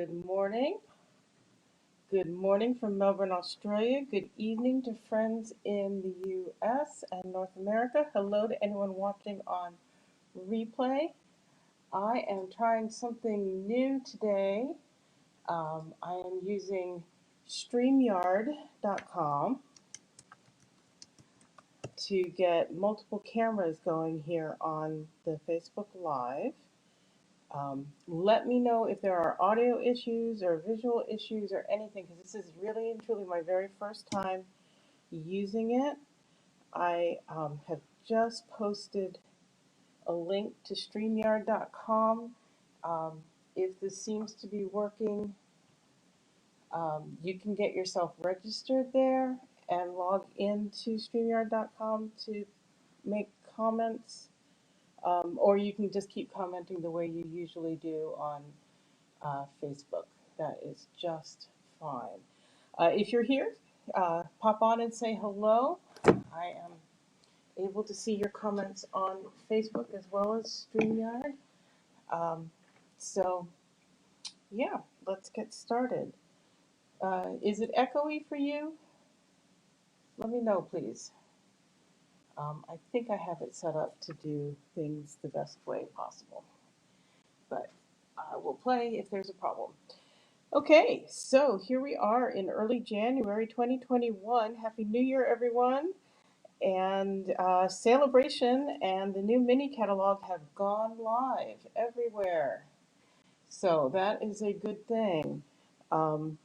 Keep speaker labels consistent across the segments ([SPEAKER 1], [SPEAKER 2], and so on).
[SPEAKER 1] Good morning. Good morning from Melbourne, Australia. Good evening to friends in the US and North America. Hello to anyone watching on replay. I am trying something new today. I am using StreamYard.com to get multiple cameras going here on the Facebook Live. Let me know if there are audio issues or visual issues or anything, because this is really and truly my very first time using it. I have just posted a link to StreamYard.com. Um, if this seems to be working, you can get yourself registered there and log into StreamYard.com to make comments, or you can just keep commenting the way you usually do on Facebook. That is just fine. If you're here, pop on and say hello. I am able to see your comments on Facebook as well as StreamYard. Um, so, yeah, let's get started. Is it echoey for you? Let me know, please. I think I have it set up to do things the best way possible, but I will play if there's a problem. Okay, so here we are in early January 2021. Happy New Year, everyone. And Celebration and the new mini catalog have gone live everywhere. So that is a good thing. Um,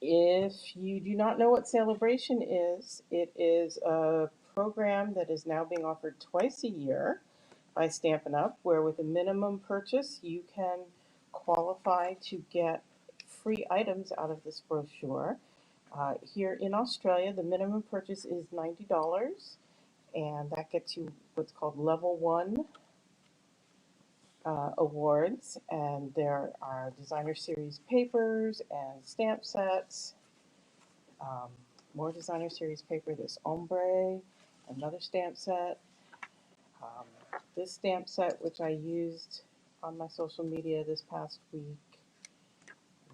[SPEAKER 1] if you do not know what Celebration is, it is a program that is now being offered twice a year by Stampin' Up, where with a minimum purchase, you can qualify to get free items out of this brochure. Here in Australia, the minimum purchase is $90, and that gets you what's called Level 1 awards. And there are designer series papers and stamp sets, um, more designer series paper, this ombre, another stamp set. Um, this stamp set, which I used on my social media this past week,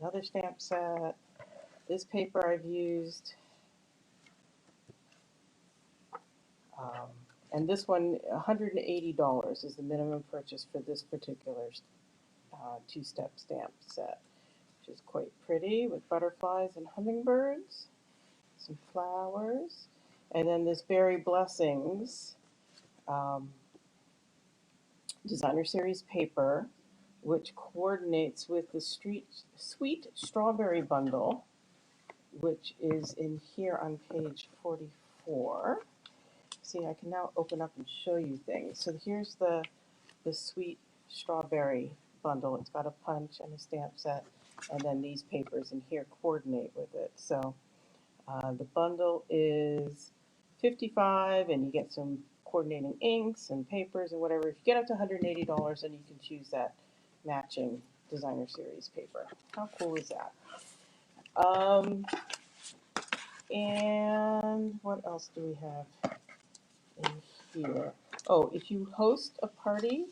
[SPEAKER 1] another stamp set, this paper I've used, um, and this one, $180 is the minimum purchase for this particular two-step stamp set, which is quite pretty with butterflies and hummingbirds, some flowers, and then this Berry Blessings um, designer series paper, which coordinates with the Sweet Strawberry Bundle, which is in here on page 44. See, I can now open up and show you things. So here's the Sweet Strawberry Bundle. It's got a punch and a stamp set, and then these papers in here coordinate with it. So the bundle is 55, and you get some coordinating inks and papers and whatever. If you get up to $180, then you can choose that matching designer series paper. How cool is that? And what else do we have in here? Oh, if you host a party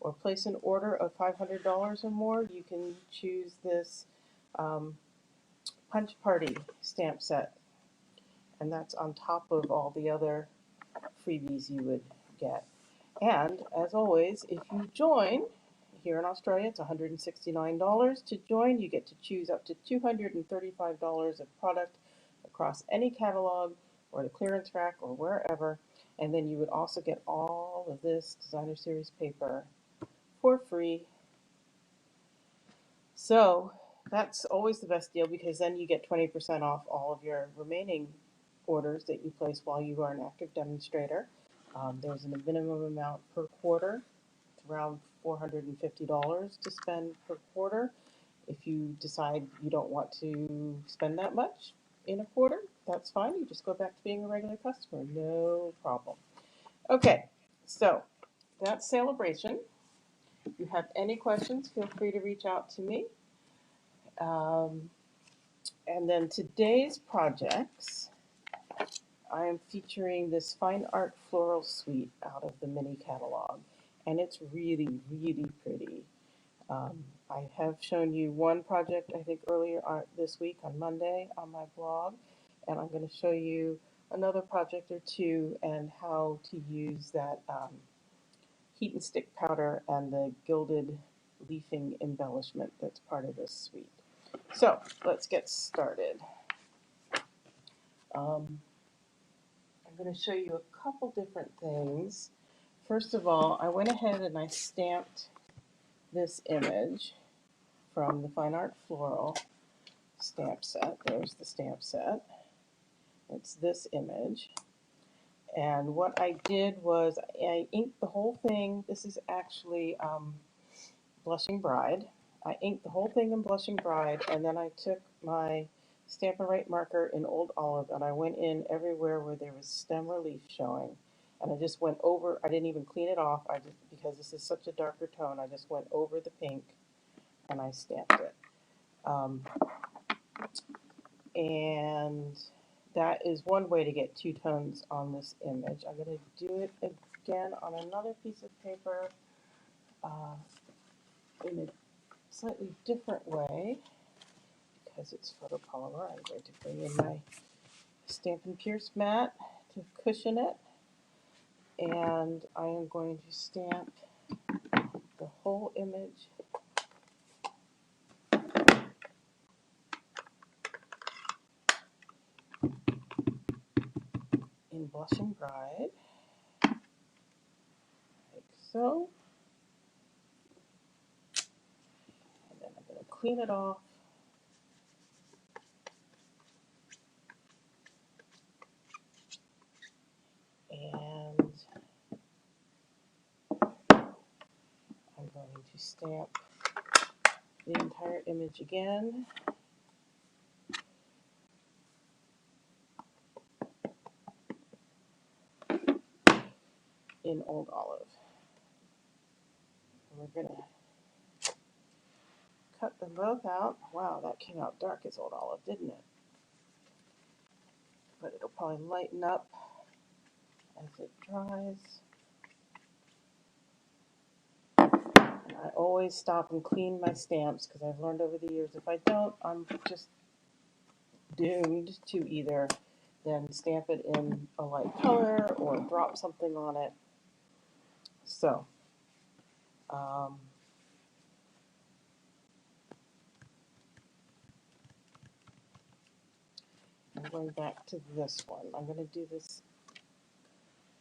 [SPEAKER 1] or place an order of $500 or more, you can choose this um, Punch Party stamp set. And that's on top of all the other freebies you would get. And as always, if you join, here in Australia, it's $169 to join. You get to choose up to $235 of product across any catalog or the clearance rack or wherever. And then you would also get all of this designer series paper for free. So that's always the best deal, because then you get 20% off all of your remaining orders that you place while you are an active demonstrator. There's a minimum amount per quarter. It's around $450 to spend per quarter. If you decide you don't want to spend that much in a quarter, that's fine. You just go back to being a regular customer. No problem. Okay, so that's Celebration. If you have any questions, feel free to reach out to me. Um, and then today's projects, I am featuring this Fine Art Floral Suite out of the mini catalog. And it's really, really pretty. Um, I have shown you one project, I think, earlier this week on Monday on my blog, and I'm going to show you another project or two and how to use that heat and stick powder and the gilded leafing embellishment that's part of this suite. So let's get started. I'm going to show you a couple different things. First of all, I went ahead and I stamped this image from the Fine Art Floral stamp set. There's the stamp set. It's this image. And what I did was I inked the whole thing. This is actually Blushing Bride. I inked the whole thing in Blushing Bride, and then I took my Stampin' Right marker in Old Olive, and I went in everywhere where there was stem relief showing. And I just went over, I didn't even clean it off, because this is such a darker tone, I just went over the pink and I stamped it. And that is one way to get two tones on this image. I'm going to do it again on another piece of paper in a slightly different way because it's photopolymer. I'm going to bring in my Stampin' Pierce mat to cushion it, and I am going to stamp the whole image in Blushing Bride, like so. And then I'm going to clean it off. And I'm going to stamp the entire image again in Old Olive. And we're going to cut them both out. Wow, that came out dark as Old Olive, didn't it? But it'll probably lighten up as it dries. And I always stop and clean my stamps because I've learned over the years if I don't, I'm just doomed to either then stamp it in a light color or drop something on it. So, I'm going back to this one. I'm going to do this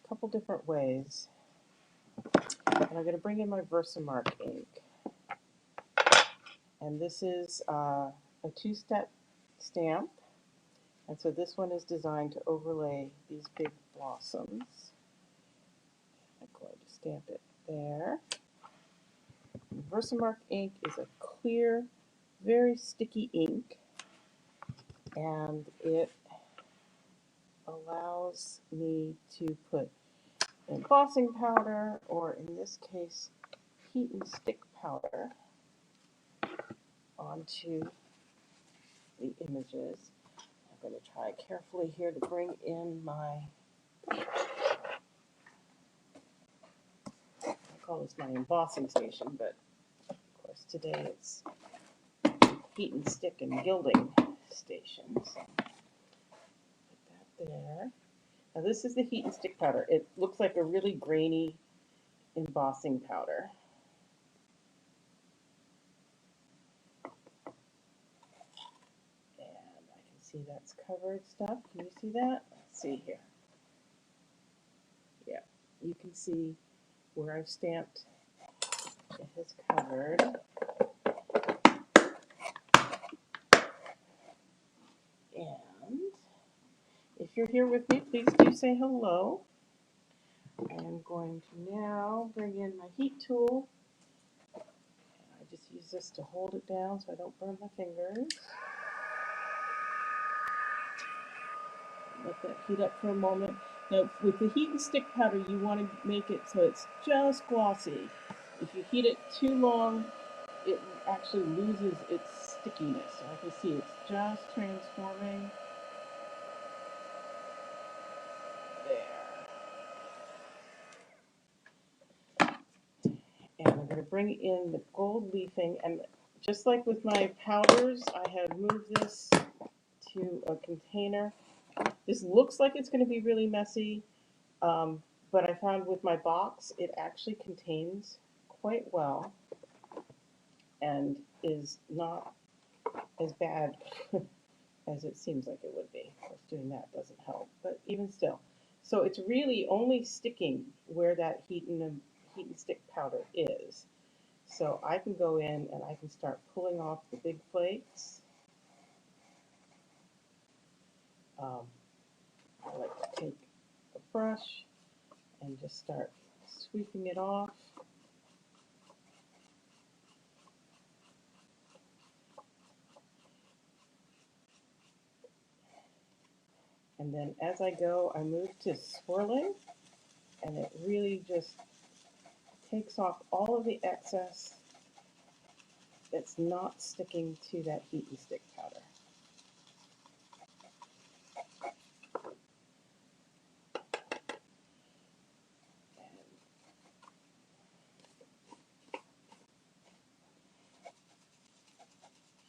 [SPEAKER 1] a couple different ways. And I'm going to bring in my Versamark ink. And this is a two-step stamp. And so this one is designed to overlay these big blossoms. I'm going to stamp it there. Versamark ink is a clear, very sticky ink, and it allows me to put embossing powder, or in this case, heat and stick powder, onto the images. I'm going to try carefully here to bring in my, I call this my embossing station, but of course today it's heat and stick and gilding station. So put that there. Now this is the heat and stick powder. It looks like a really grainy embossing powder. And I can see that's covered stuff. Can you see that? Let's see here. Yeah, you can see where I've stamped. It has covered. And if you're here with me, please do say hello. I am going to now bring in my heat tool. And I just use this to hold it down so I don't burn my fingers. Let that heat up for a moment. Now, with the heat and stick powder, you want to make it so it's just glossy. If you heat it too long, it actually loses its stickiness. So I can see it's just transforming. There. And I'm going to bring in the gold leafing, and just like with my powders, I have moved this to a container. This looks like it's going to be really messy, but I found with my box, it actually contains quite well and is not as bad as it seems like it would be. Of course, doing that doesn't help, but even still. So it's really only sticking where that heat and stick powder is. So I can go in and I can start pulling off the big flakes. Um, I like to take a brush and just start sweeping it off. And then as I go, I move to swirling, and it really just takes off all of the excess that's not sticking to that heat and stick powder.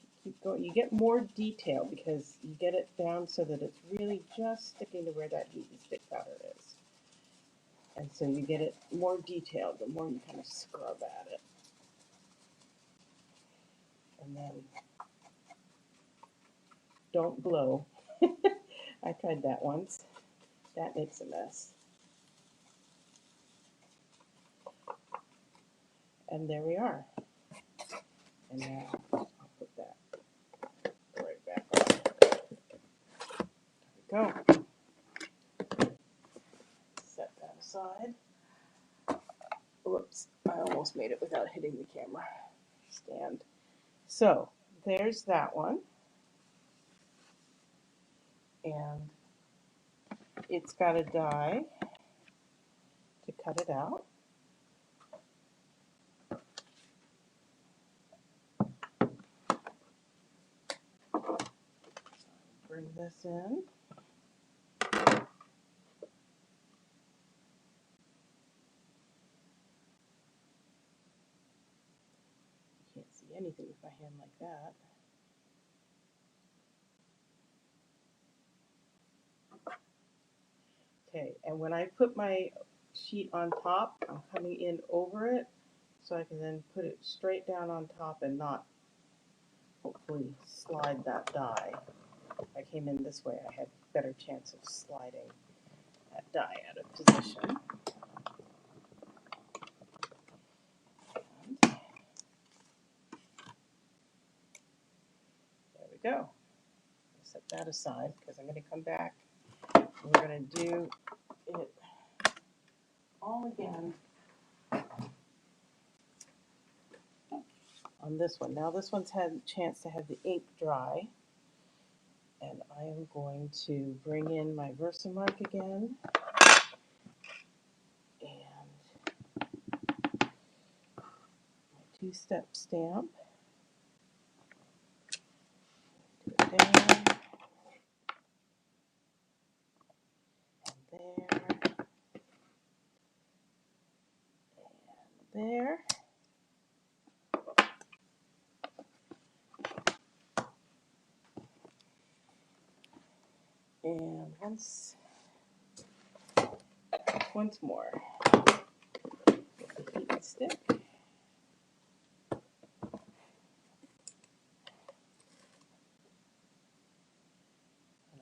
[SPEAKER 1] And keep going. You get more detail because you get it down so that it's really just sticking to where that heat and stick powder is. And so you get it more detailed the more you kind of scrub at it. And then don't blow. I tried that once. That makes a mess. And there we are. And now I'll put that right back on. There we go. Set that aside. Whoops, I almost made it without hitting the camera stand. So there's that one. And it's got a die to cut it out. Bring this in. You can't see anything with my hand like that. Okay, and when I put my sheet on top, I'm coming in over it so I can then put it straight down on top and not hopefully slide that die. If I came in this way, I had a better chance of sliding that die out of position. And there we go. Set that aside because I'm going to come back and we're going to do it all again on this one. Now this one's had a chance to have the ink dry, and I am going to bring in my Versamark again and my two-step stamp. Do it there and there. And once more, the heat and stick. And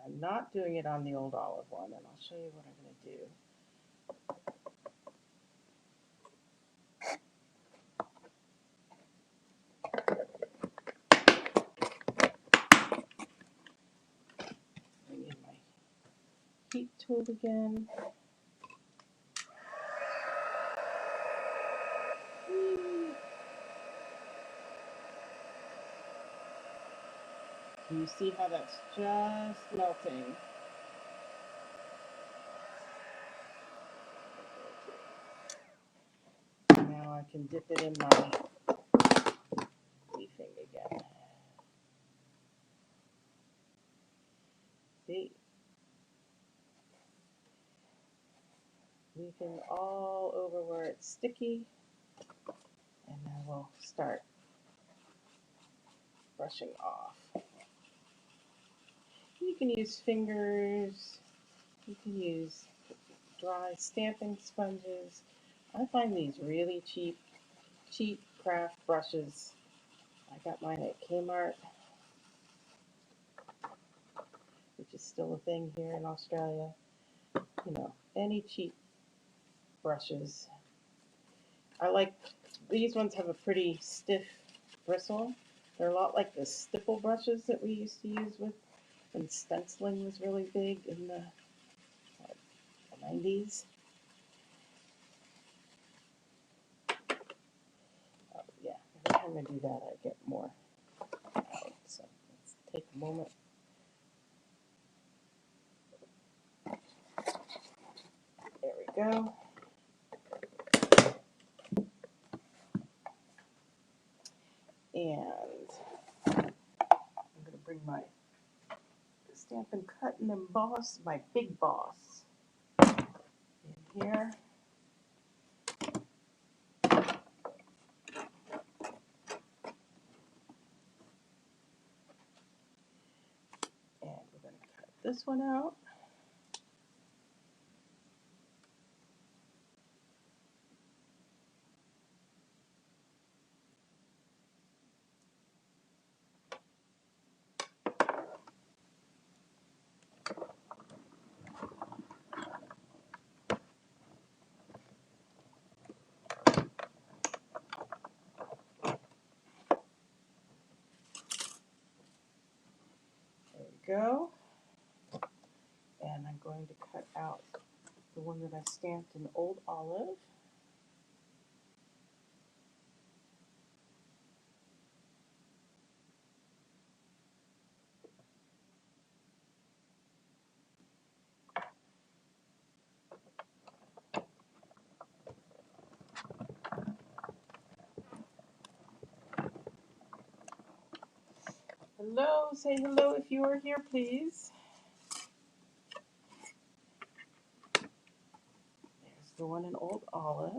[SPEAKER 1] I'm not doing it on the old olive one, and I'll show you what I'm going to do. Bring in my heat tool again. Can you see how that's just melting? Now I can dip it in my leafing again. See? Leafing all over where it's sticky. And then we'll start brushing off. You can use fingers, you can use dry stamping sponges. I find these really cheap craft brushes. I got mine at Kmart, which is still a thing here in Australia. You know, any cheap brushes. I like, these ones have a pretty stiff bristle. They're a lot like the stipple brushes that we used to use with when stenciling was really big in the 90s. Oh, yeah, every time I do that, I get more out. So let's take a moment. There we go. And I'm going to bring my Stampin' Cut and Emboss, my big boss, in here. And we're going to cut this one out. There we go. And I'm going to cut out the one that I stamped in Old Olive. Hello, say hello if you are here, please. There's the one in Old Olive.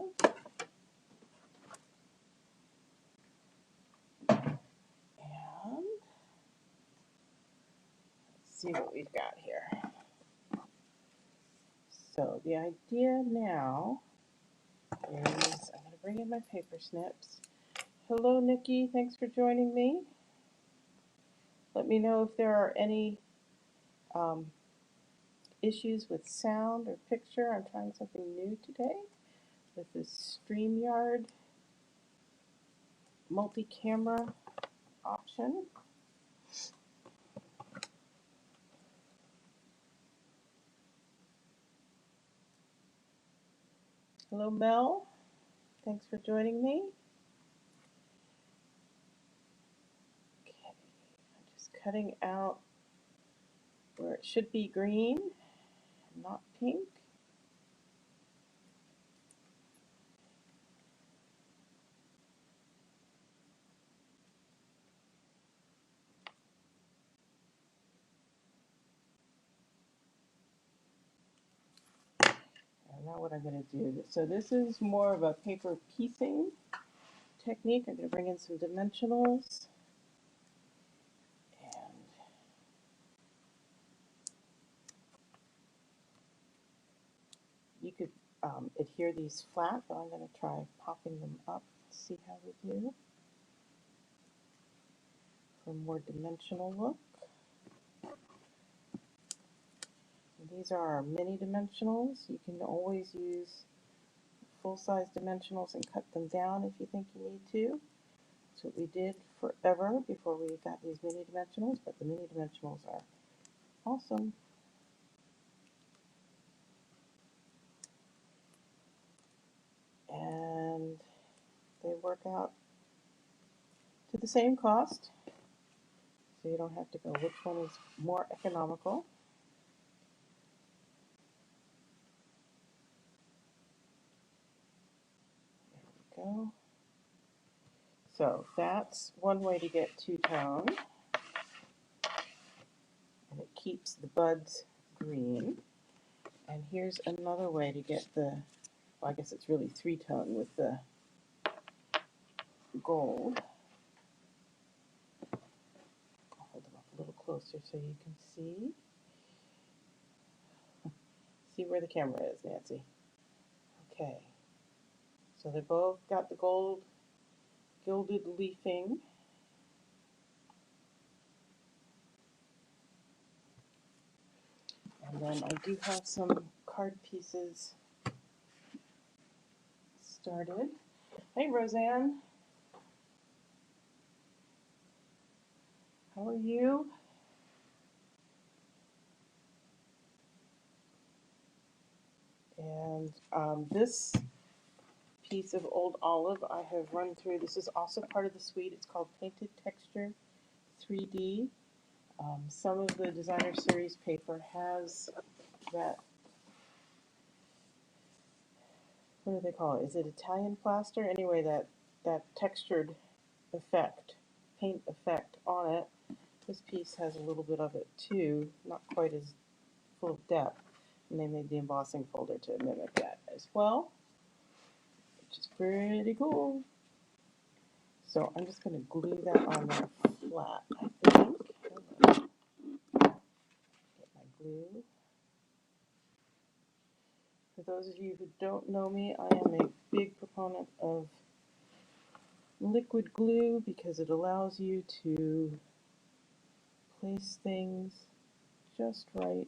[SPEAKER 1] And let's see what we've got here. So the idea now is I'm going to bring in my paper snips. Hello, Nikki. Thanks for joining me. Let me know if there are any issues with sound or picture. I'm trying something new today with this StreamYard multi-camera option. Hello, Mel. Thanks for joining me. Okay, I'm just cutting out where it should be green, not pink. And now what I'm going to do, so this is more of a paper piecing technique. I'm going to bring in some dimensionals. And you could adhere these flat, but I'm going to try popping them up, see how they do for a more dimensional look. And these are our mini dimensionals. You can always use full-size dimensionals and cut them down if you think you need to. That's what we did forever before we got these mini dimensionals, but the mini dimensionals are awesome. And they work out to the same cost, so you don't have to go which one is more economical. There we go. So that's one way to get two-tone, and it keeps the buds green. And here's another way to get the, well, I guess it's really three-tone with the gold. closer so you can see where the camera is, Nancy. Okay, so they both got the gold gilded leafing. And then I do have some card pieces started. Hey, Roseanne, how are you? And this piece of old olive I have run through. This is also part of the suite. It's called Painted Texture 3D. Some of the designer series paper has that, what do they call it? Is it Italian plaster? Anyway, that textured effect, paint effect on it. This piece has a little bit of it too, not quite as full of depth. And they made the embossing folder to mimic that as well, which is pretty cool. So I'm just going to glue that on there flat, I think. Get my glue. For those of you who don't know me, I am a big proponent of liquid glue because it allows you to place things just right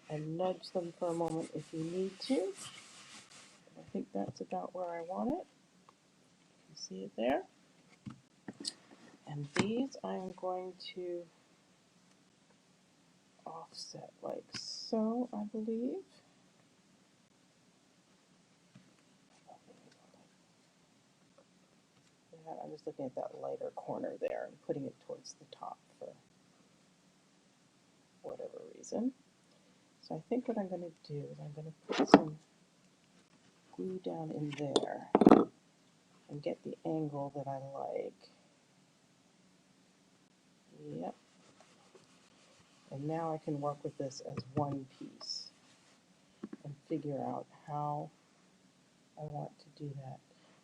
[SPEAKER 1] and nudge them for a moment if you need to. I think that's about where I want it. You can see it there. And these I'm going to offset like so, I believe. I'm just looking at that lighter corner there and putting it towards the top for whatever reason. So I think what I'm going to do is I'm going to put some glue down in there and get the angle that I like. Yep. And now I can work with this as one piece and figure out how I want to do that.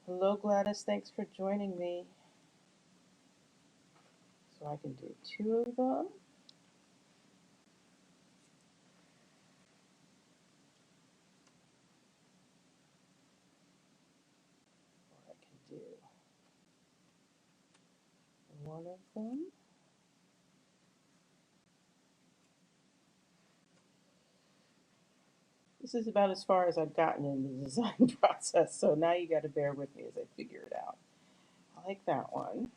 [SPEAKER 1] Hello Gladys, thanks for joining me. So I can do two of them. Or I can do one of them. This is about as far as I've gotten in the design process, so now you got to bear with me as I figure it out. I like that one.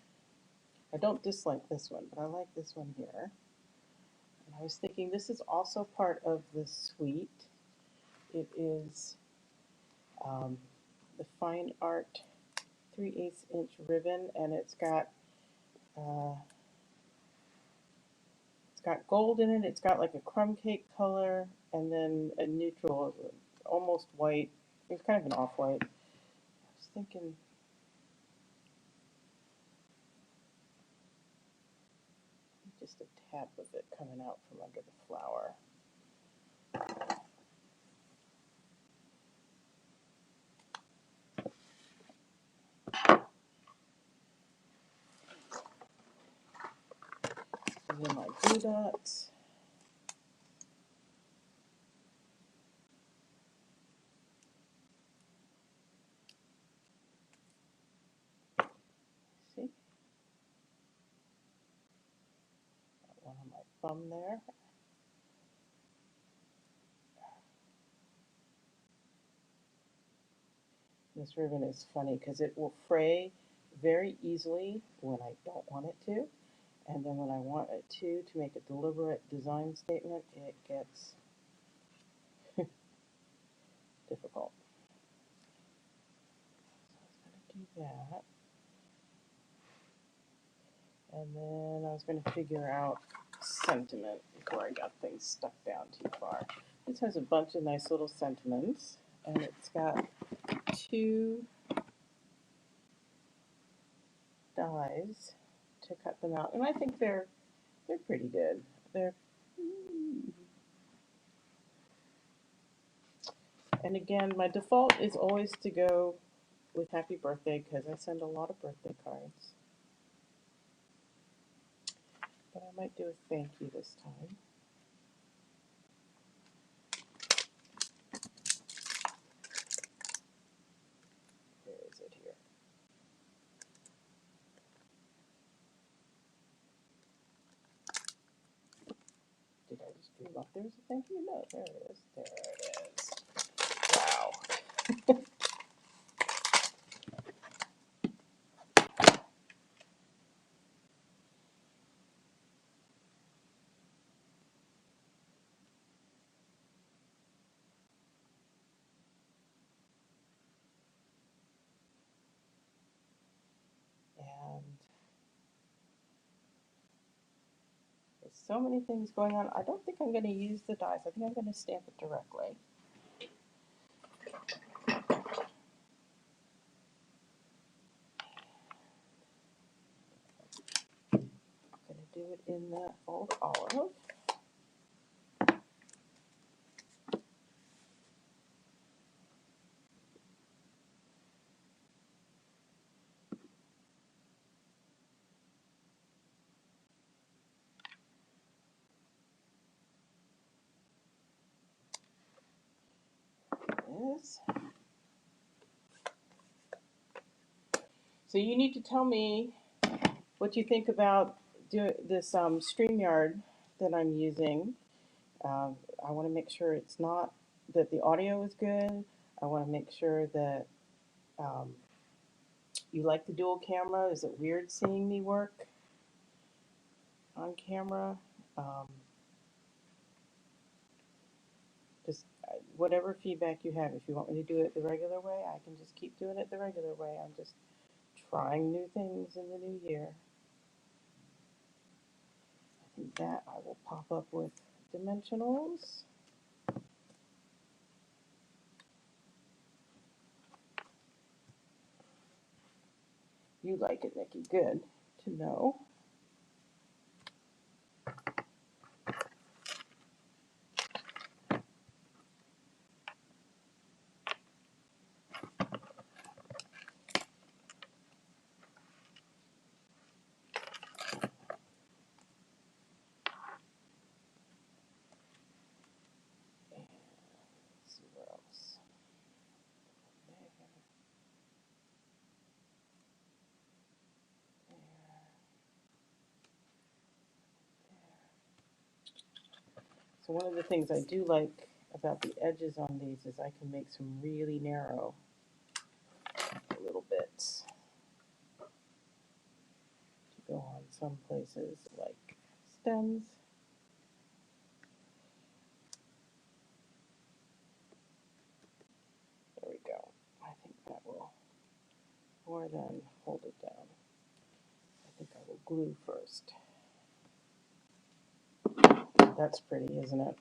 [SPEAKER 1] I don't dislike this one, but I like this one here. And I was thinking this is also part of the suite. It is the Fine Art 3/8 inch ribbon, and it's got gold in it. It's got like a crumb cake color, and then a neutral, almost white. It's kind of an off-white. I was thinking just a tap of it coming out from under the flower. And then my glue dots. See? Got one on my thumb there. This ribbon is funny because it will fray very easily when I don't want it to. And then when I want it to make a deliberate design statement, it gets difficult. So I was going to do that. And then I was going to figure out sentiment before I got things stuck down too far. This has a bunch of nice little sentiments, and it's got two dies to cut them out, and I think they're pretty good. They're and again, my default is always to go with happy birthday because I send a lot of birthday cards. But I might do a thank you this time. Where is it here? Did I just dream up there's a thank you? No, there it is. There it is. Wow. And there's so many things going on. I don't think I'm going to use the dies. I think I'm going to stamp it directly. I'm going to do it in the old olive. This. So you need to tell me what you think about this StreamYard that I'm using. I want to make sure it's not, that the audio is good. I want to make sure that um, you like the dual camera. Is it weird seeing me work on camera? Um, just whatever feedback you have. If you want me to do it the regular way, I can just keep doing it the regular way. I'm just trying new things in the new year. I think that I will pop up with dimensionals. You like it, Nikki. Good to know. And let's see where else. There, there. So one of the things I do like about the edges on these is I can make some really narrow little bits to go on some places like stems. There we go. I think that will more than hold it down. I think I will glue first. That's pretty, isn't it?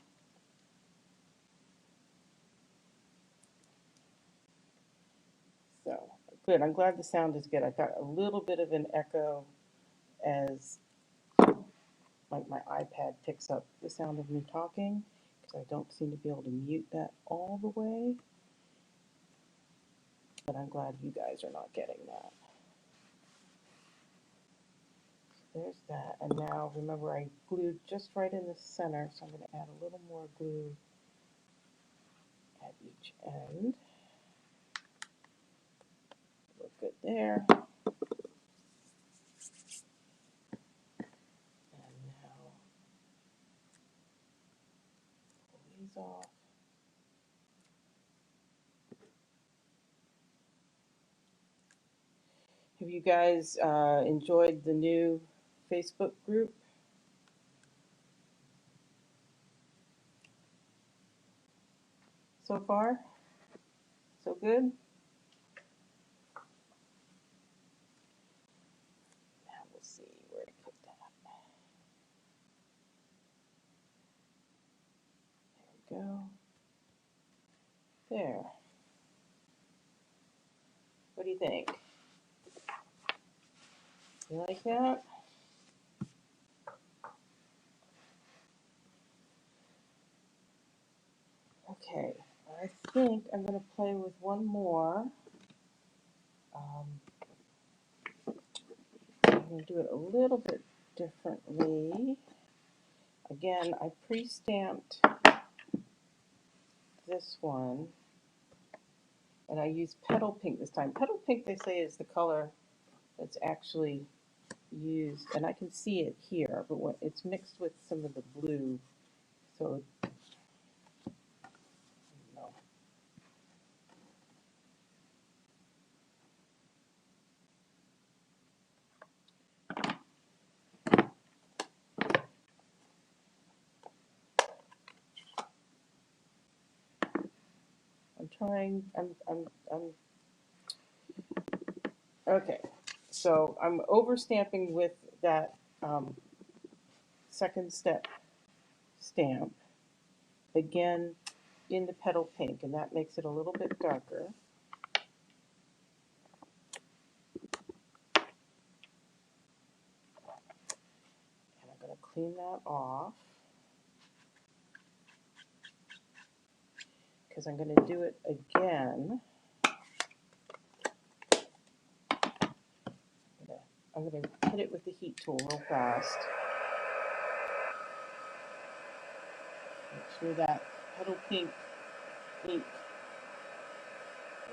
[SPEAKER 1] So good. I'm glad the sound is good. I got a little bit of an echo as like my iPad picks up the sound of me talking, because I don't seem to be able to mute that all the way. But I'm glad you guys are not getting that. There's that. And now remember I glued just right in the center, so I'm going to add a little more glue at each end. Look good there. And now pull these off. Have you guys enjoyed the new Facebook group so far? So good? Now we'll see where to put that. There we go. There. What do you think? You like that? Okay, I think I'm going to play with one more. I'm going to do it a little bit differently. Again, I pre-stamped this one, and I used petal pink this time. Petal pink, they say, is the color that's actually used, and I can see it here, but when it's mixed with some of the blue, so no. I'm okay. So I'm overstamping with that second step stamp, again in the petal pink, and that makes it a little bit darker. And I'm going to clean that off, because I'm going to do it again. I'm going to hit it with the heat tool real fast. Make sure that petal pink ink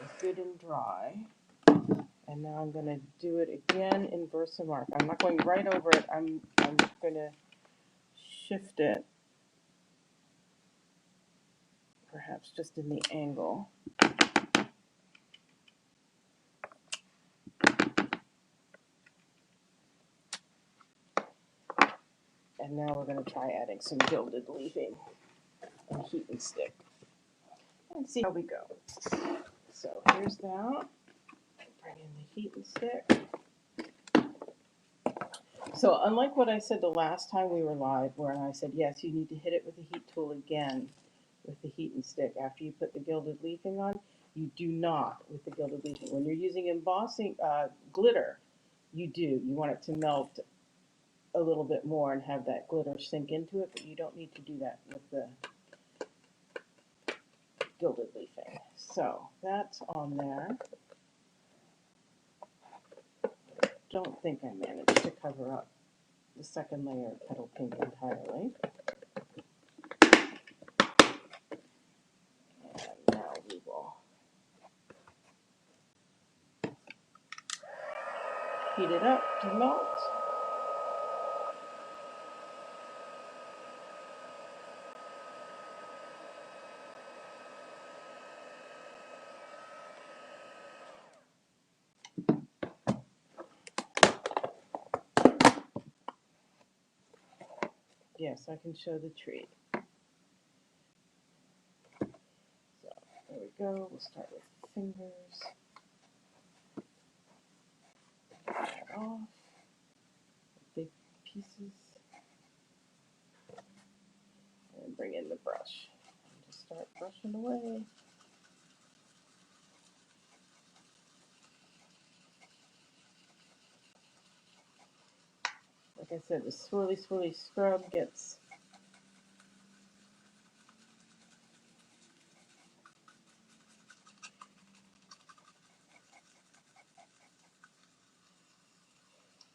[SPEAKER 1] is good and dry. And now I'm going to do it again in Versamark. I'm not going right over it. I'm going to shift it, perhaps just in the angle. And now we're going to try adding some gilded leafing and heat and stick, and see how we go. So here's that. Bring in the heat and stick. So unlike what I said the last time we were live, where I said, yes, you need to hit it with the heat tool again with the heat and stick after you put the gilded leafing on, you do not with the gilded leafing. When you're using embossing glitter, you do. You want it to melt a little bit more and have that glitter sink into it, but you don't need to do that with the gilded leafing. So that's on there. Don't think I managed to cover up the second layer of petal pink entirely. And now we will heat it up to melt. Yes, I can show the tree. So there we go. We'll start with fingers. Get that off. Big pieces. And bring in the brush. And just start brushing away. Like I said, the swirly, swirly scrub gets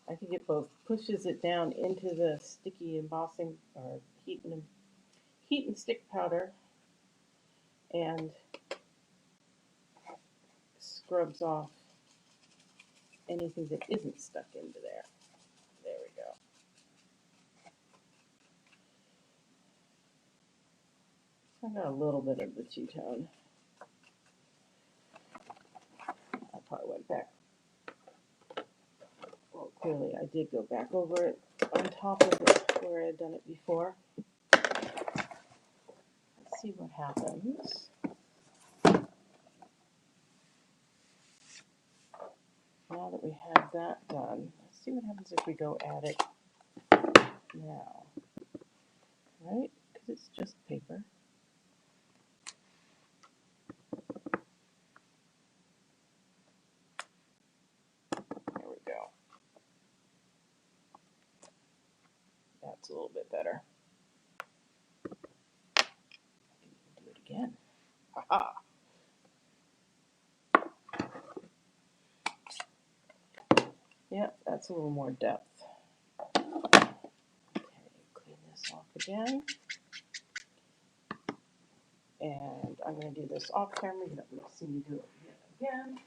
[SPEAKER 1] I think it both pushes it down into the sticky embossing or heat and stick powder and scrubs off anything that isn't stuck into there. There we go. I got a little bit of the two-tone. I probably went back. Well, clearly I did go back over it on top of it where I had done it before. Let's see what happens. Now that we have that done, let's see what happens if we go at it now. Right? Because it's just paper. There we go. That's a little bit better. Do it again. Aha! Yep, that's a little more depth. again. And I'm going to do this off camera. You don't need to see me do it yet again.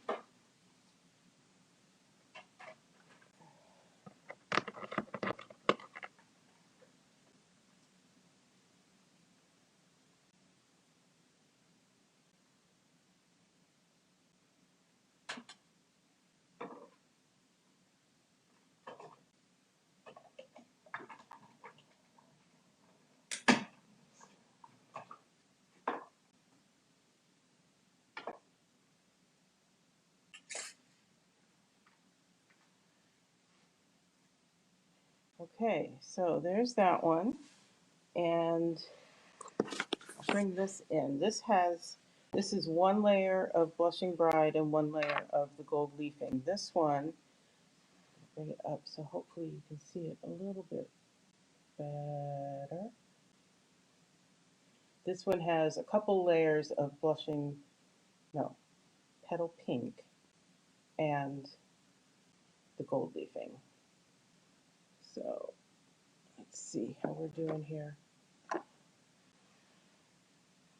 [SPEAKER 1] Okay, so there's that one. And I'll bring this in. This is one layer of Blushing Bride and one layer of the gold leafing. This one, bring it up so hopefully you can see it a little bit better. This one has a couple layers of petal pink and the gold leafing. So let's see how we're doing here.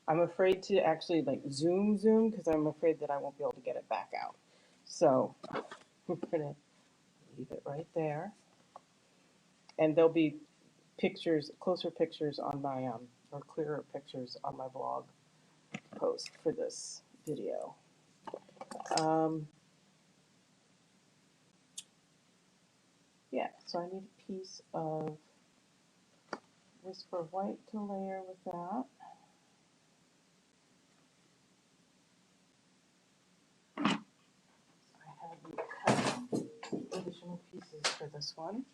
[SPEAKER 1] I'm afraid to actually like zoom because I'm afraid that I won't be able to get it back out. So we're gonna leave it right there. And there'll be pictures, closer pictures on my, or clearer pictures on my blog post for this video. Yeah, so I need a piece of Whisper White to layer with that. I have cut additional pieces for this one.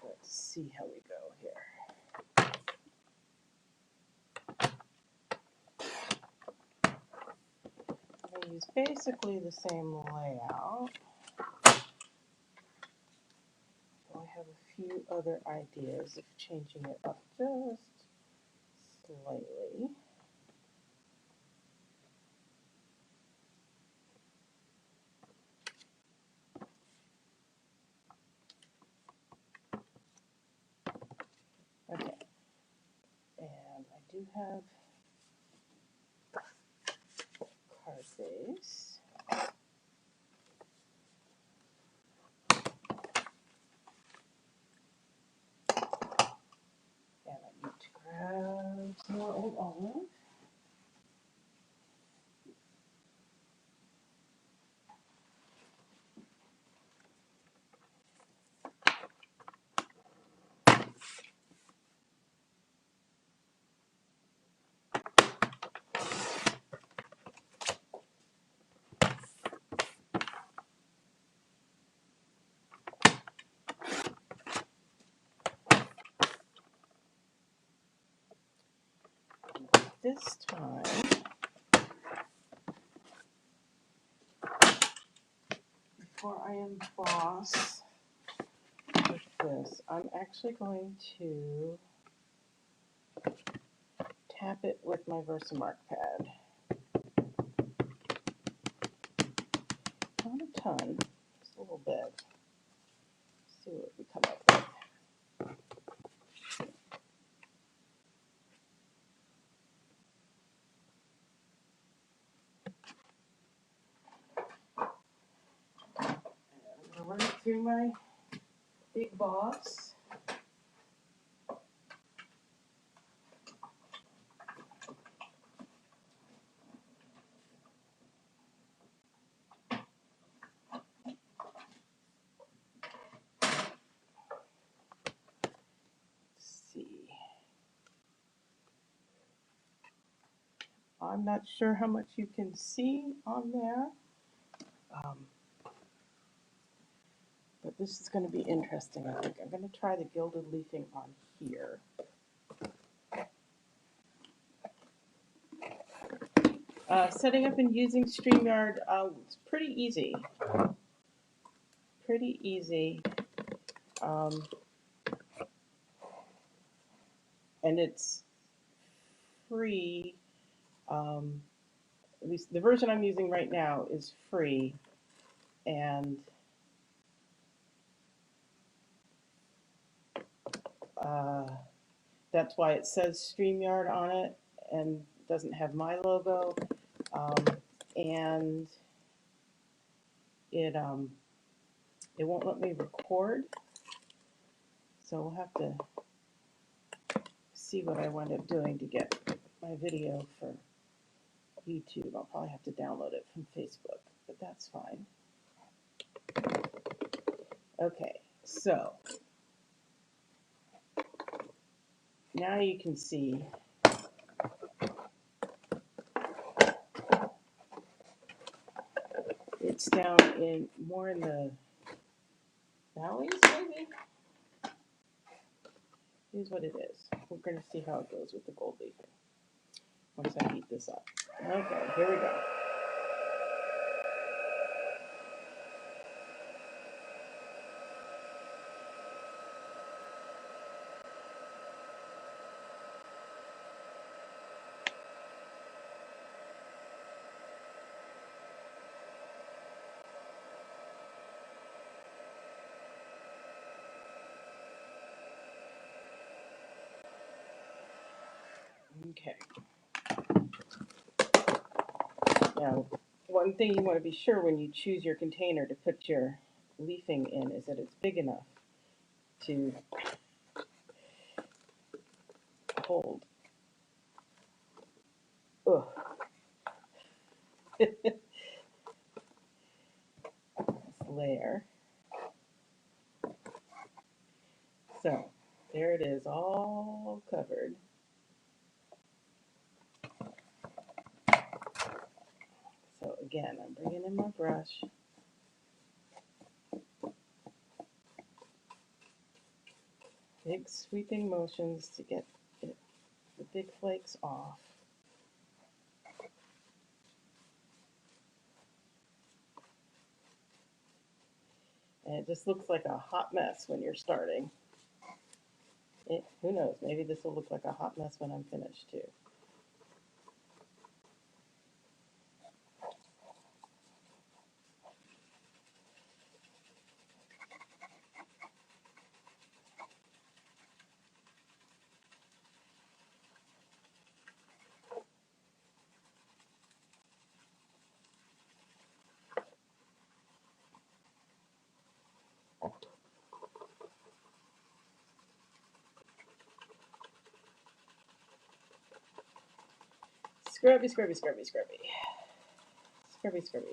[SPEAKER 1] Let's see how we go here. I'm going to use basically the same layout. I have a few other ideas of changing it up just slightly. Okay, and I do have card base. And I need to grab some more old olive. This time, before I emboss with this, I'm actually going to tap it with my Versamark pad. Not a ton, just a little bit. Let's see what we come up with. And I'm going to run it through my big boss. Let's see. I'm not sure how much you can see on there. But this is going to be interesting, I think. I'm going to try the gilded leafing on here. Setting up and using StreamYard, it's pretty easy. Pretty easy. And it's free. at least the version I'm using right now is free, and uh, that's why it says StreamYard on it and doesn't have my logo. And it won't let me record, so we'll have to see what I wind up doing to get my video for YouTube. I'll probably have to download it from Facebook, but that's fine. Okay, so now you can see it's down in more in the valleys, maybe? Here's what it is. We're going to see how it goes with the gold leafing once I heat this up. Okay, here we go. Okay. Now, one thing you want to be sure when you choose your container to put your leafing in is that it's big enough to hold. Ugh. This layer. So, there it is, all covered. So again, I'm bringing in my brush. Big sweeping motions to get the big flakes off. And it just looks like a hot mess when you're starting. Who knows, maybe this will look like a hot mess when I'm finished too. Scrubby, scrubby, scrubby, scrubby. Scrubby, scrubby.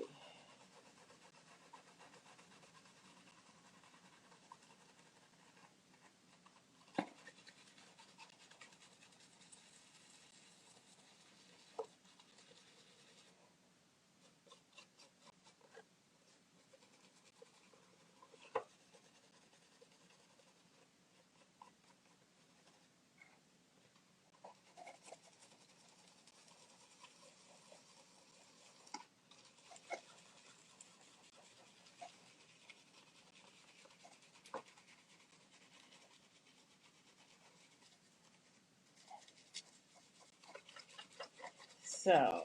[SPEAKER 1] So,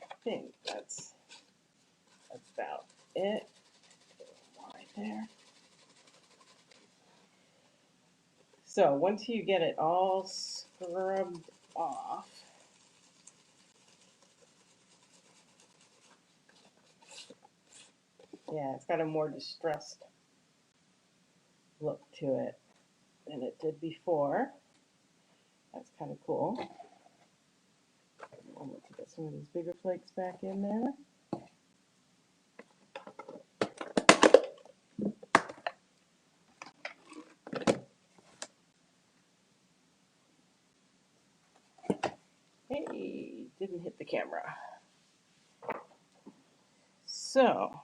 [SPEAKER 1] I think that's about it right there. So once you get it all scrubbed off, yeah, it's got a more distressed look to it than it did before. That's kind of cool. I'm going to get some of these bigger flakes back in there. Hey, didn't hit the camera. So,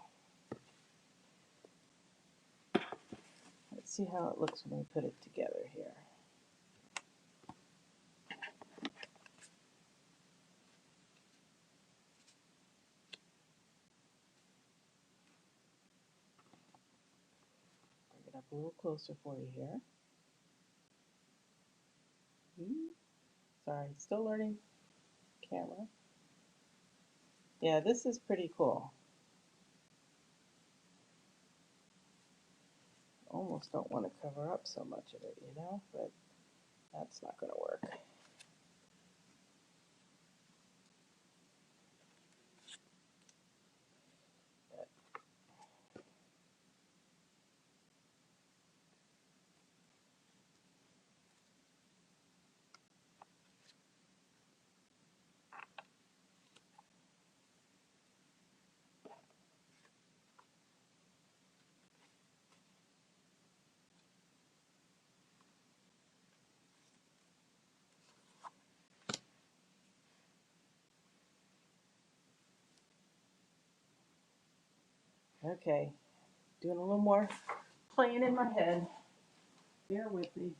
[SPEAKER 1] let's see how it looks when we put it together here. a little closer for you here. Sorry, still learning camera. Yeah, this is pretty cool. Almost don't want to cover up so much of it, you know, but that's not going to work. Okay, doing a little more playing in my head. Bear with me.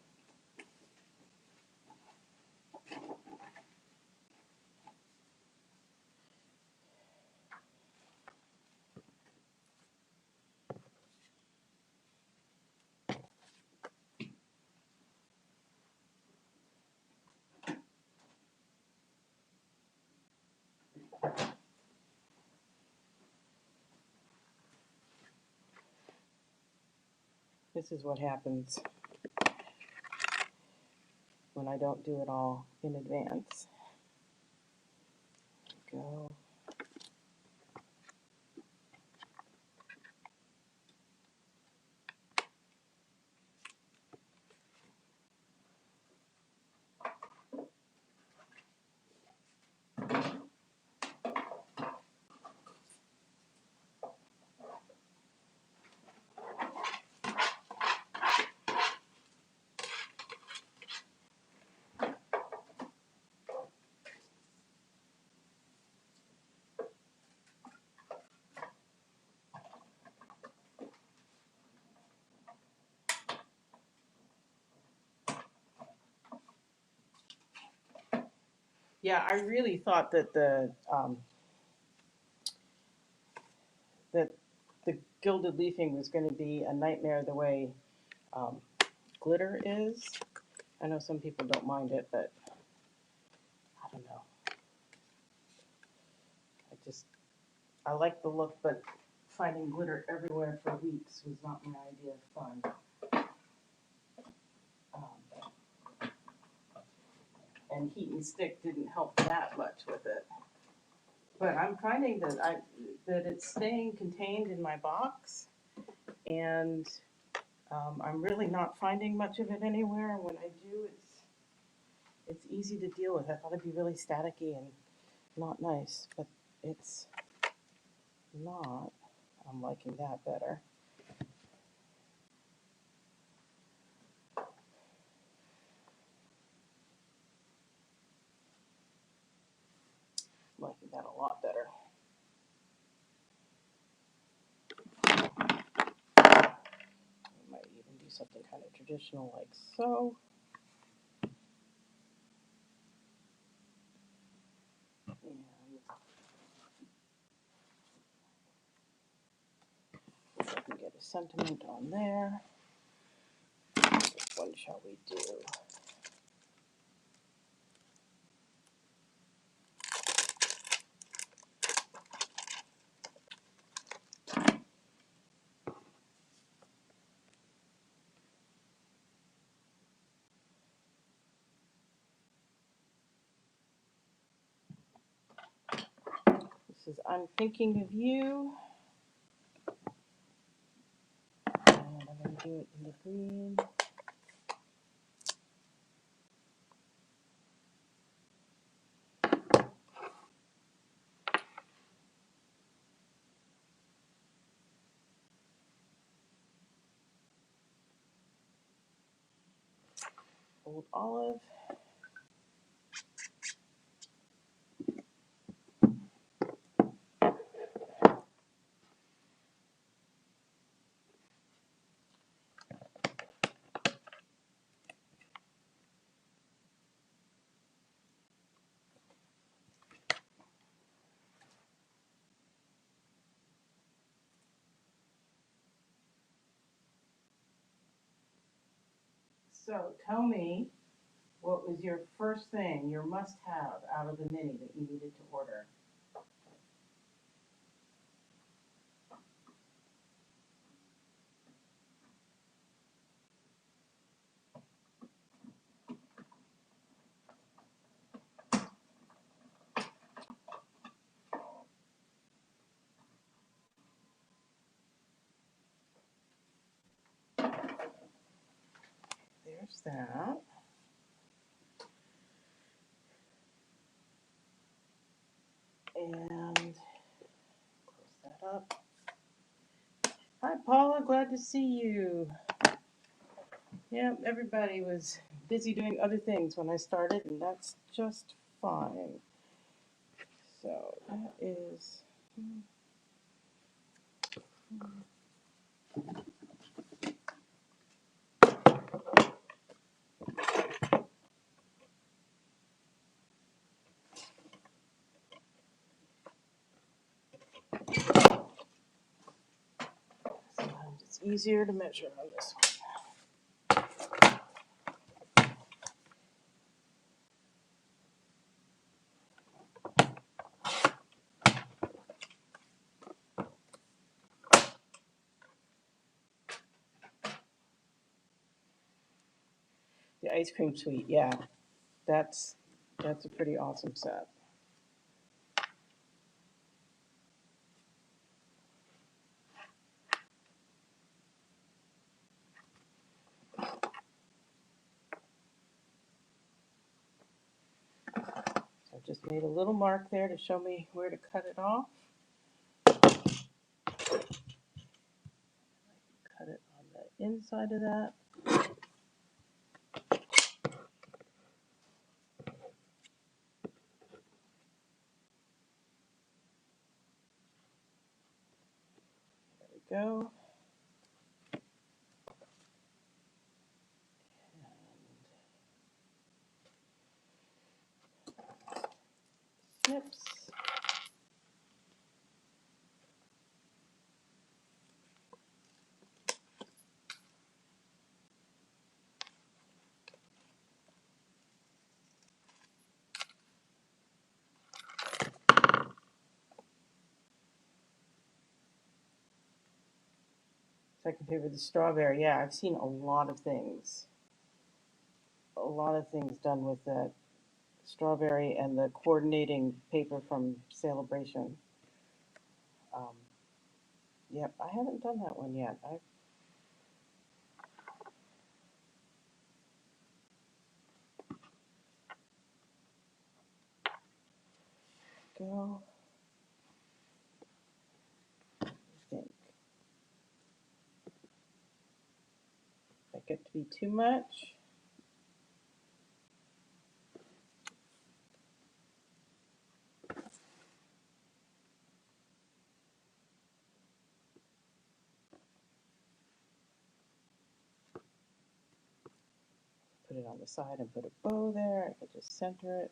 [SPEAKER 1] This is what happens when I don't do it all in advance. Go. Yeah, I really thought that that the gilded leafing was going to be a nightmare the way um, glitter is. I know some people don't mind it, but I don't know. I like the look, but finding glitter everywhere for weeks was not my idea of fun. Um, and heat and stick didn't help that much with it. But I'm finding that it's staying contained in my box, and I'm really not finding much of it anywhere. When I do, it's easy to deal with. I thought it'd be really staticky and not nice, but it's not. I'm liking that better. I'm liking that a lot better. I might even do something kind of traditional like so. And if I can get a sentiment on there. Which one shall we do? This is I'm Thinking of You. And I'm going to do it in the green. Old Olive. So tell me, what was your first thing, your must-have out of the mini that you needed to order? There's that. And close that up. Hi, Paula. Glad to see you. Yeah, everybody was busy doing other things when I started, and that's just fine. So that is. Sometimes it's easier to measure on this one. The ice cream suite, yeah, that's a pretty awesome set. So I just made a little mark there to show me where to cut it off. Cut it on the inside of that. There we go. And snips. Second favorite, the strawberry. Yeah, I've seen a lot of things. A lot of things done with that strawberry and the coordinating paper from Celebration. Um, yep, I haven't done that one yet. I go. I think that get to be too much. Put it on the side and put a bow there. I could just center it.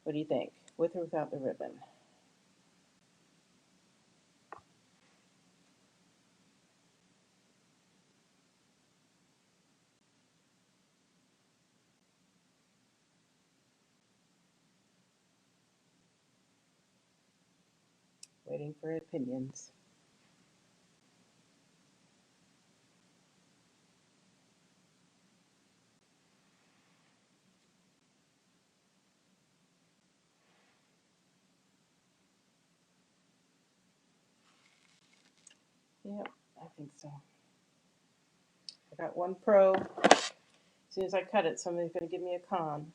[SPEAKER 1] What do you think? With or without the ribbon? Waiting for opinions. Yep, I think so. I got one pro. As soon as I cut it, somebody's going to give me a con.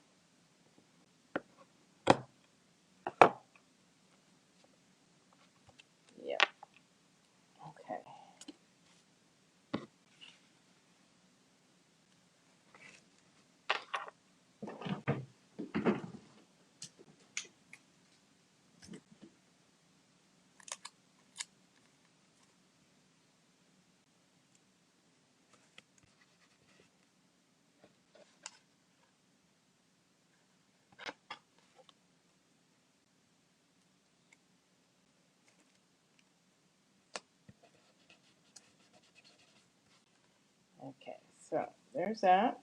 [SPEAKER 1] Yep. Okay. So there's that.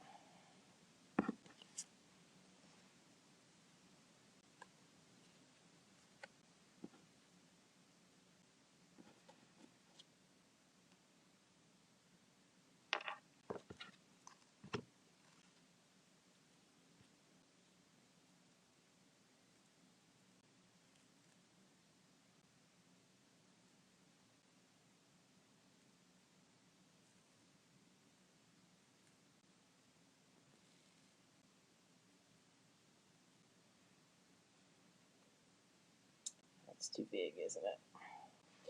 [SPEAKER 1] That's too big, isn't it?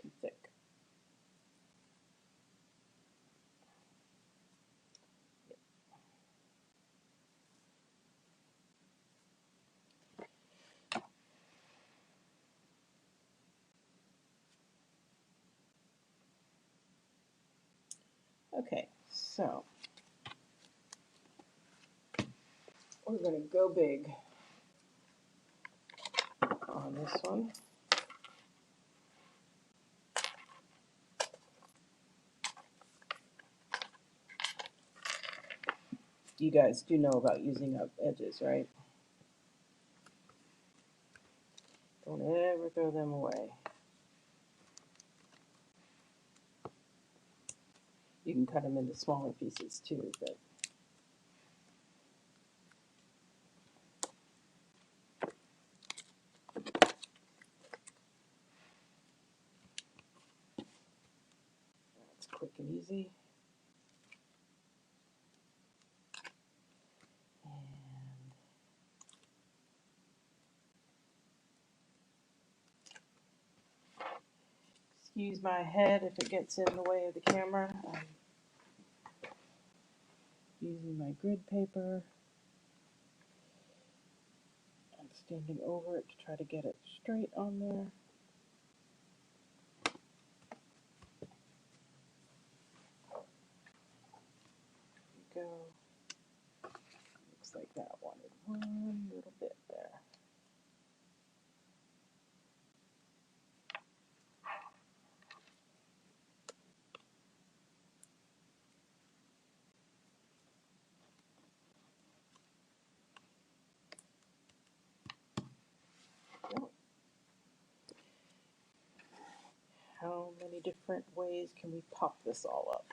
[SPEAKER 1] Too thick. Okay, so we're going to go big on this one. You guys do know about using up edges, right? Don't ever throw them away. You can cut them into smaller pieces too, but that's quick and easy. And excuse my head if it gets in the way of the camera. I'm using my grid paper. I'm standing over it to try to get it straight on there. There we go. Looks like that wanted one little bit there. Yep. How many different ways can we pop this all up?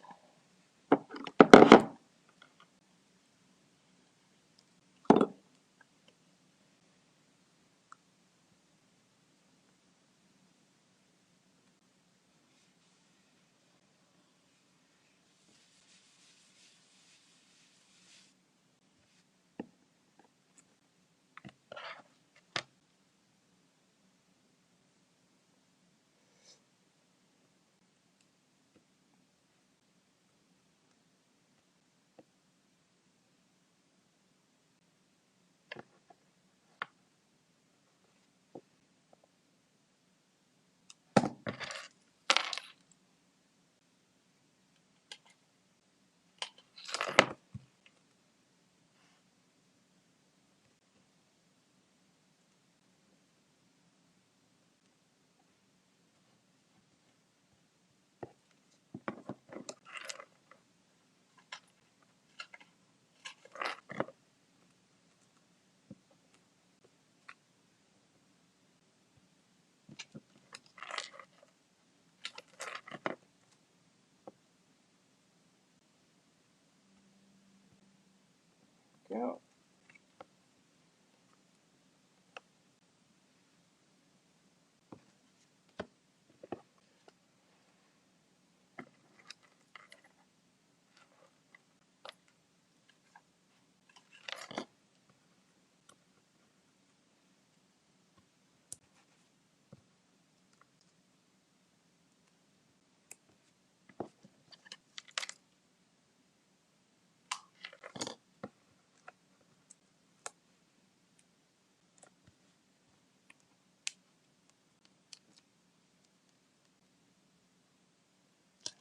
[SPEAKER 1] Go.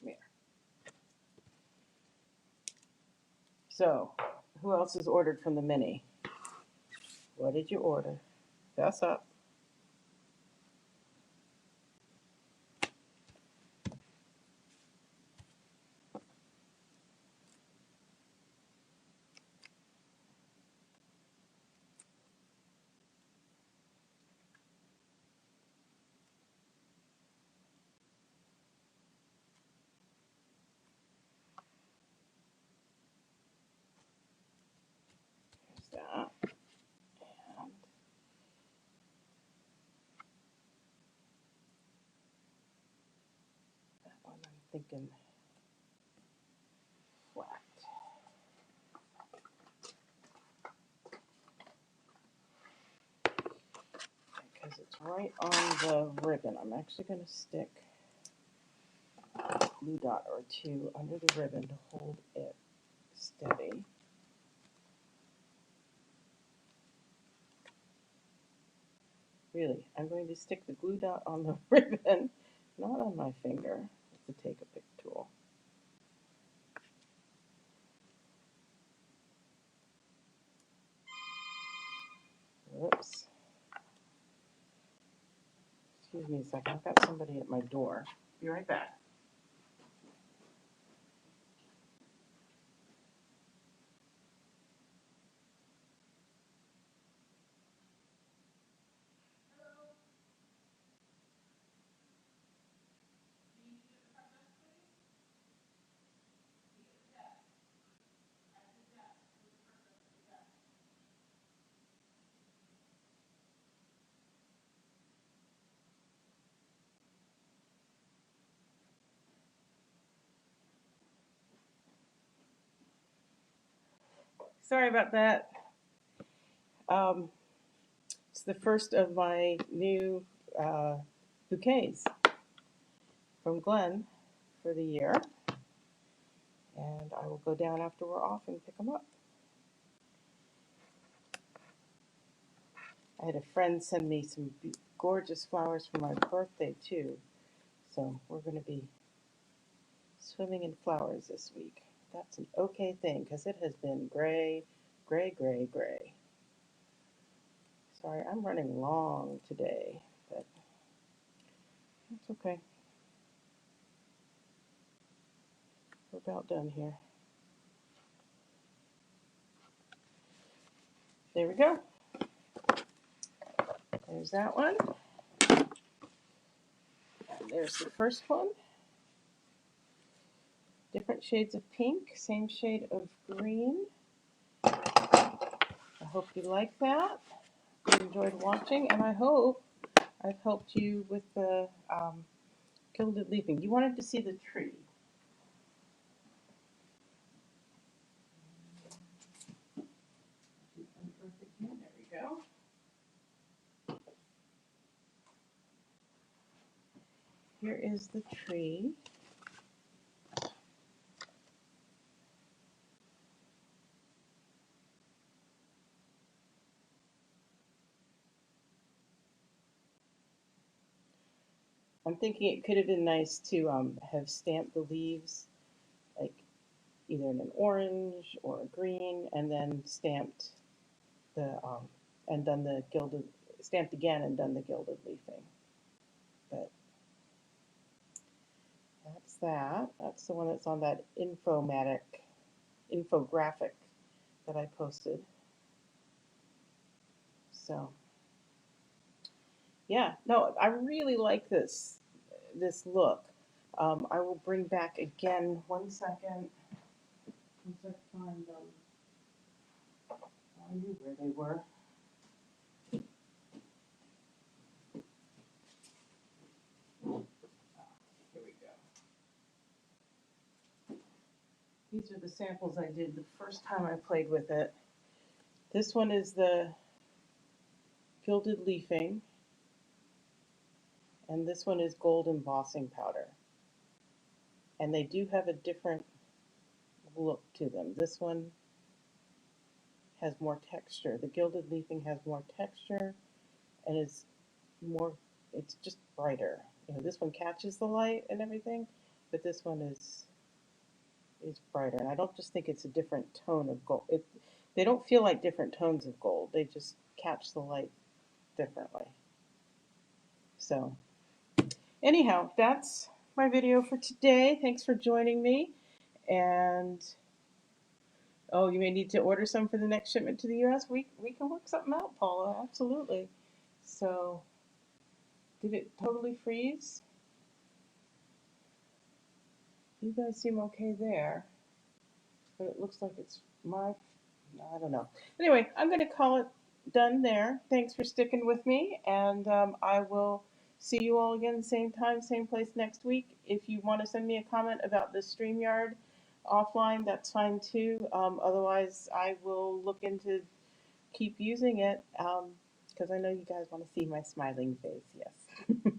[SPEAKER 1] Come here. So, who else is ordered from the mini? What did you order? Fess up. thinking flat. Because it's right on the ribbon. I'm actually going to stick a glue dot or two under the ribbon to hold it steady. Really, I'm going to stick the glue dot on the ribbon, not on my finger, with the Take-A-Pic tool. Whoops. Excuse me a second, I've got somebody at my door. Be right back. Sorry about that. Um, it's the first of my new bouquets from Glenn for the year. And I will go down after we're off and pick them up. I had a friend send me some gorgeous flowers for my birthday too. So we're going to be swimming in flowers this week. That's an okay thing because it has been gray, gray, gray, gray. Sorry, I'm running long today, but it's okay. We're about done here. There we go. There's that one. And there's the first one. Different shades of pink, same shade of green. I hope you like that. You enjoyed watching, and I hope I've helped you with the gilded leafing. You wanted to see the tree. There we go. Here is the tree. I'm thinking it could have been nice to have stamped the leaves like either in an orange or a green, and then stamped the and done the gilded, stamped again and done the gilded leafing. But that's that. That's the one that's on that infographic that I posted. So yeah, no, I really like this look. I will bring back again. 1 second. Once I find them, I knew where they were. Here we go. These are the samples I did the first time I played with it. This one is the gilded leafing, and this one is gold embossing powder. And they do have a different look to them. This one has more texture. The gilded leafing has more texture and is more, it's just brighter. You know, this one catches the light and everything, but this one is brighter. And I don't just think it's a different tone of gold. They don't feel like different tones of gold. They just catch the light differently. So anyhow, that's my video for today. Thanks for joining me. And oh, you may need to order some for the next shipment to the US. We can work something out, Paula. Absolutely. So did it totally freeze? You guys seem okay there, but it looks like it's I don't know. Anyway, I'm going to call it done there. Thanks for sticking with me, and I will see you all again, same time, same place next week. If you want to send me a comment about the StreamYard offline, that's fine too. Otherwise, I will look into keep using it because I know you guys want to see my smiling face. Yes.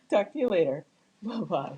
[SPEAKER 1] Talk to you later. Bye bye.